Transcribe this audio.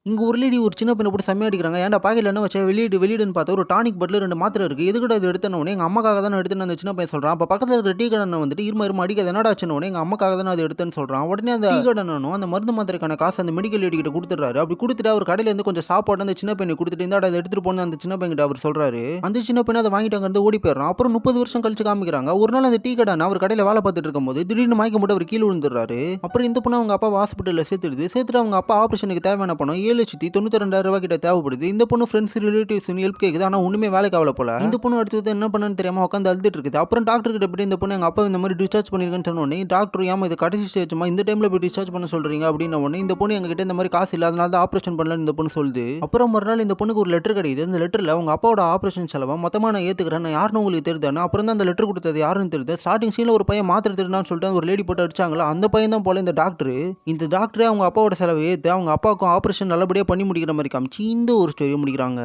இங்க ஒரு லேடி ஒரு சின்ன பையன போட்டு செம்மையா அடிக்கிறாங்க. ஏன்டா பாக்கெட்ல என்ன வச்ச? வெளியிடுன்னு பார்த்தா ஒரு டானிக் பாட்டிலு 2 மாத்திரை இருக்கு. எதுக்குடா இத எடுத்தேன்ன உடனே, எங்க அம்மாக்காக தான எடுத்தேன்னு அந்த சின்ன பையன் சொல்றான். அப்ப பக்கத்துல இருக்கிற டீ கடை அண்ணன் வந்துட்டு, இரும்மா அடிக்காத என்னடா ஆச்சுன்ன உடனே, எங்க அம்மாக்காக தான அத எடுத்தேன்னு சொல்றான். உடனே அந்த டீ கடை அண்ணனும் அந்த மருந்து மாத்திரைக்கான காசு அந்த மெடிக்கல் லேடி கிட்ட குடுத்துடுறாரு. அப்படி குடுத்துட்டு அவர் கடையில இருந்து கொஞ்சம் சாப்பாடு அந்த சின்ன பையனுக்கு குடுத்துட்டு, இந்தாடா இத எடுத்துட்டு போன்னு அந்த சின்ன பையன்கிட்ட அவர் சொல்றாரு. அந்த சின்ன பையன் அத வாங்கிட்டு அங்கிருந்து ஓடி போயிடுறான். அப்புறம் 30 வருஷம் கழிச்சு காமிக்கிறாங்க. ஒரு நாள் அந்த டீ கடை அண்ணன் அவர் கடையில வேலை பார்த்துட்டு இருக்கும்போது, திடீர்னு மயக்கம் போட்டு அவர் கீழ விழுந்துடுறாரு. அப்புறம் இந்த பொண்ணு அவங்க அப்பாவ ஹாஸ்பிட்டல்ல சேர்த்துடுது. சேர்த்துட்டு அவங்க அப்பா ஆபரேஷனுக்கு தேவையான பணம் ரூ. 7,92,000 கிட்ட தேவைப்படுது. இந்த பொண்ணு ஃப்ரெண்ட்ஸ், ரிலேட்டிவ்ஸ்ன்னு ஹெல்ப் கேக்குது. ஆனா ஒண்ணுமே வேலைக்கு ஆகல போல. இந்த பொண்ணு அடுத்தது என்ன பண்ணன்னு தெரியாம உட்காந்து அழுதுட்டு இருக்குது. அப்புறம் டாக்டர் கிட்ட போய் இந்த பொண்ணு எங்க அப்பா இந்த மாதிரி டிஸ்சார்ஜ் பண்ணிருக்கேன்னு சொன்ன உடனே, டாக்டர் ஏமா இது கடைசி ஸ்டேஜ்மா இந்த டைம்ல போய் டிஸ்சார்ஜ் பண்ண சொல்றீங்க அப்படின்ன உடனே, இந்த பொண்ணு எங்ககிட்ட இந்த மாதிரி காசு இல்ல அதனால தான் ஆபரேஷன் பண்ணலன்னு இந்த பொண்ணு சொல்லுது. அப்புறம் மறுநாள் இந்த பொண்ணுக்கு ஒரு லெட்டர் கிடைக்குது. அந்த லெட்டர்ல உங்க அப்பாவோட ஆபரேஷன் செலவை மொத்தமா நான் ஏத்துக்கிறேன். நான் யாருன்னு உங்களுக்கு தெரியுதானே? அப்புறம் தான் அந்த லெட்டர் கொடுத்தது யாருன்னு தெரியுது. ஸ்டார்டிங் சீன்ல ஒரு பையன் மாத்திரை திருடான்னு சொல்லிட்டு ஒரு லேடி போட்டு அடிச்சாங்களா, அந்த பையன் தான் போல இந்த டாக்டர். இந்த டாக்டரே அவங்க அப்பாவோட செலவை ஏத்து அவங்க அப்பாவுக்கும் ஆபரேஷன் நல்லபடியா பண்ணி முடிக்கிற மாதிரி காமிச்சு இந்த ஒரு ஸ்டோரியை முடிக்கிறாங்க.